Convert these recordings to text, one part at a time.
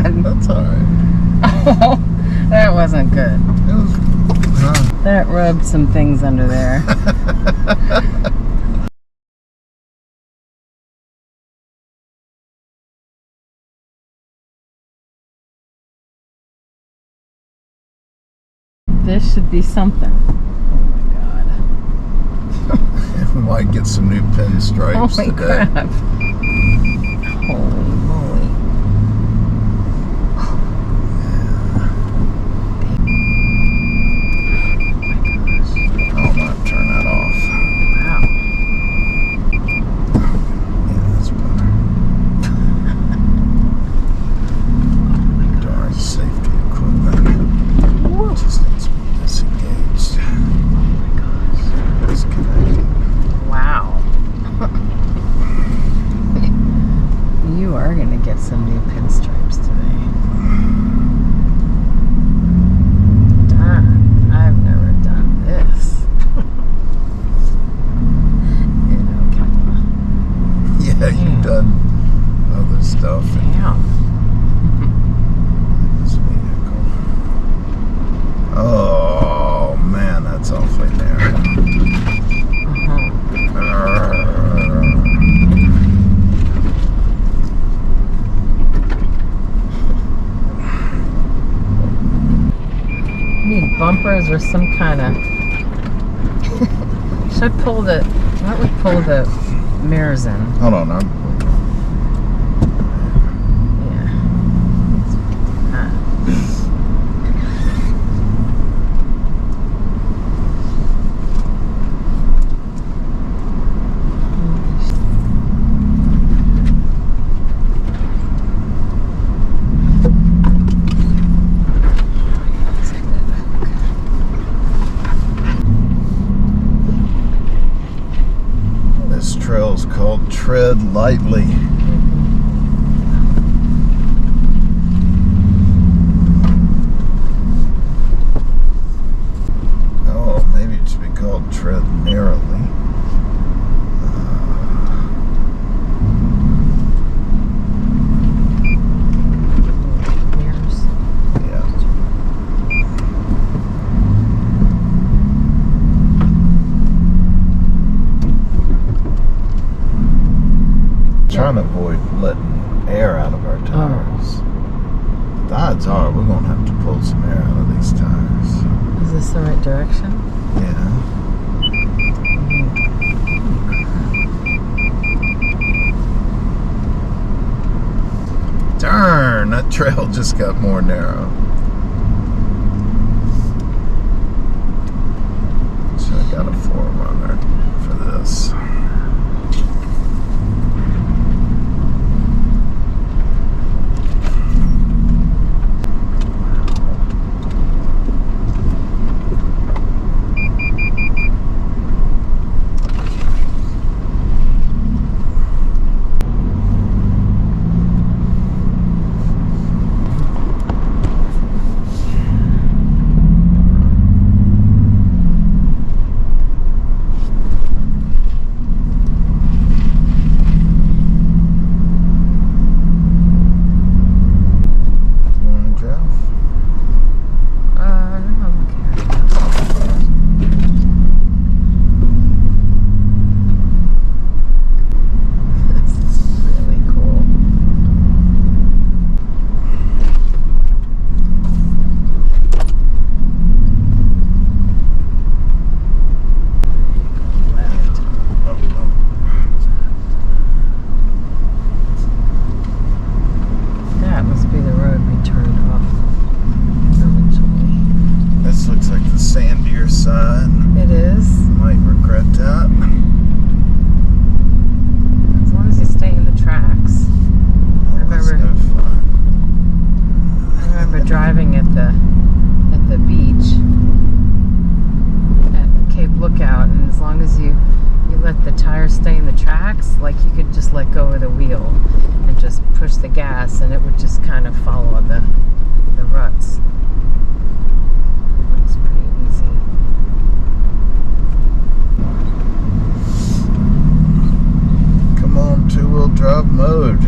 good. That's all right. Oh, that wasn't good. It was, That rubbed some things under there. This should be something. Oh my God. we might get some new pinstripes Holy today. crap. Holy moly. Oh, I might turn that off. Wow. Yeah, that's better. Darn safety equipment. Just needs to be disengaged. Oh my gosh. Disconnecting. Wow. You are going to get some new pinstripes today. Darn, I've never done this. In Ocala. Yeah, you've done other stuff in Yeah. this vehicle. Oh, man, that's awfully narrow. Need bumpers or some kind of. Should pull the. Why don't we pull the mirrors in? Hold on, Yeah. this trail's called Tread Lightly. Oh, maybe it should be called Tread Narrowly. Mirrors. Yeah. Trying to avoid letting air out of our tires. The odds are we're going to have to pull some air out of these tires. Is this the right direction? Yeah. Darn, that trail just got more narrow. Should have got a 4Runner for this. driving at the beach at Cape Lookout, and as long as you let the tires stay in the tracks, like you could just let go of the wheel and just push the gas, and it would just kind of follow the ruts. It's pretty easy. Come on, two-wheel drive mode.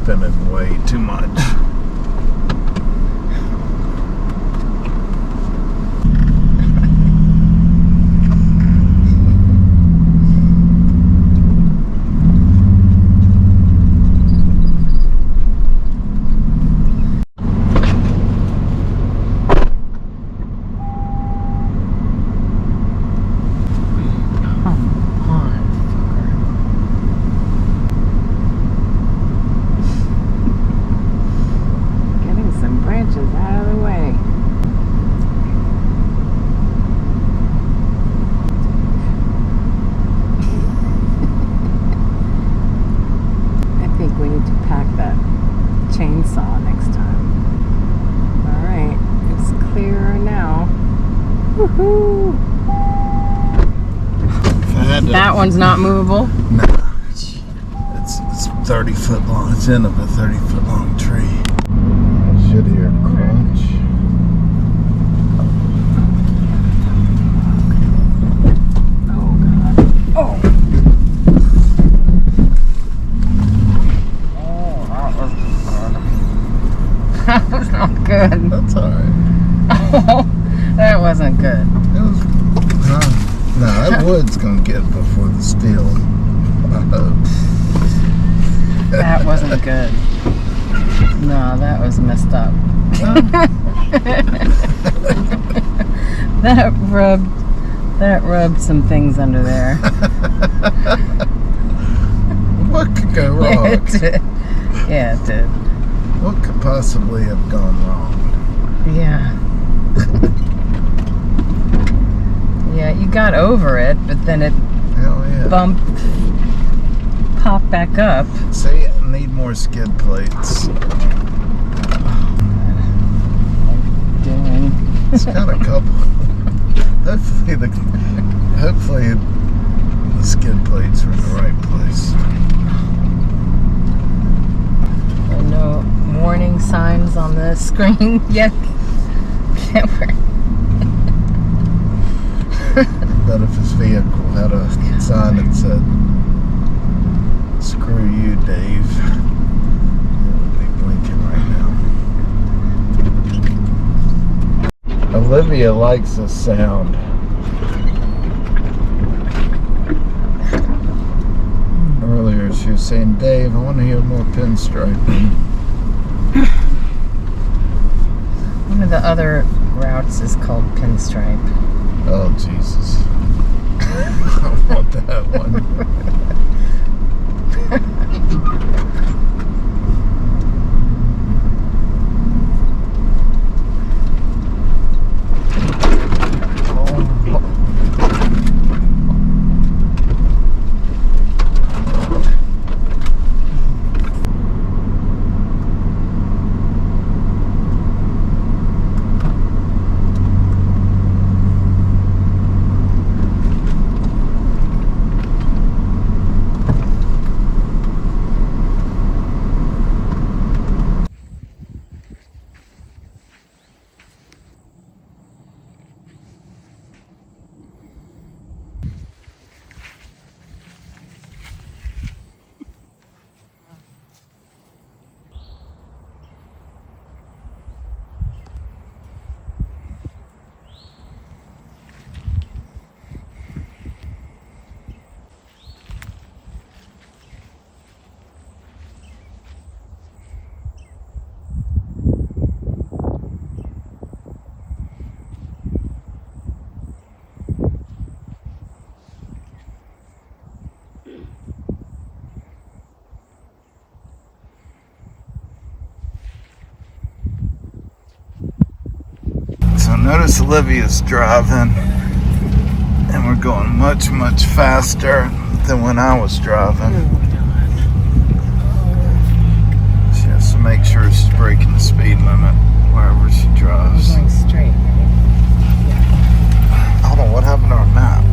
spinning way too much. Chainsaw next time. Alright, it's clear now. Woohoo! That one's not movable? Nah, it's 30 foot long. It's end of a 30 foot long tree. I should hear a crunch. Oh god. Oh! That was not good. That's alright. Oh, that wasn't good. It was. No, that wood's gonna get before the steel. That wasn't good. No, that was messed up. That rubbed some things under there. What could go wrong? Yeah, it did. Yeah, it did. What could possibly have gone wrong? Yeah. Yeah, you got over it, but then it bumped, popped back up. See, I need more skid plates. It's got a couple. Hopefully the skid plates are in the right place. There are no warning signs on the screen yet. But if his vehicle had a sign that said, "Screw you, Dave," it would be blinking right now. Olivia likes this sound. Earlier she was saying, "Dave, I want to hear more pinstriping." One of the other routes is called Pinstripe. Oh, Jesus. I want that one. So notice Olivia's driving, and we're going much, much faster than when I was driving. She has to make sure she's breaking the speed limit wherever she drives. We're going straight, right? Hold on, what happened to our map?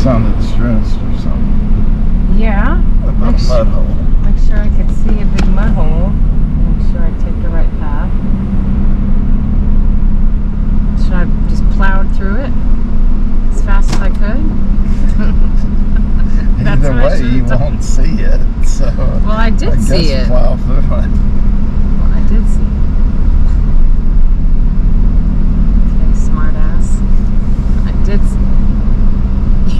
sounded stressed or something. Yeah. About a mud hole. Make sure I could see a big mud hole. Make sure I take the right path. Should I just plowed through it as fast as I could? That's Either what I way, should've you done. won't see it. So Well, I did see guess it. plow through it. Well, I did see it. Okay, smart ass. I did see it.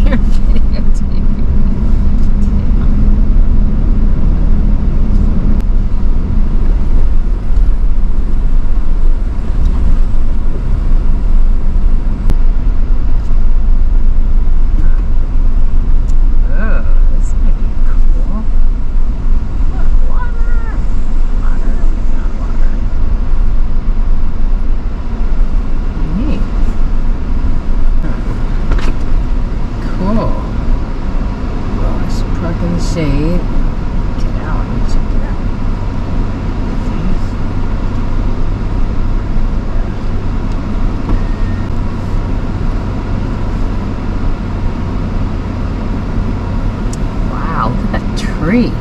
You're videotaping. Oh, this might be cool. Look, water. Water. We found water. Neat. Cool. Well, I should park in the shade. Get out and check it out. Wow, look at that tree.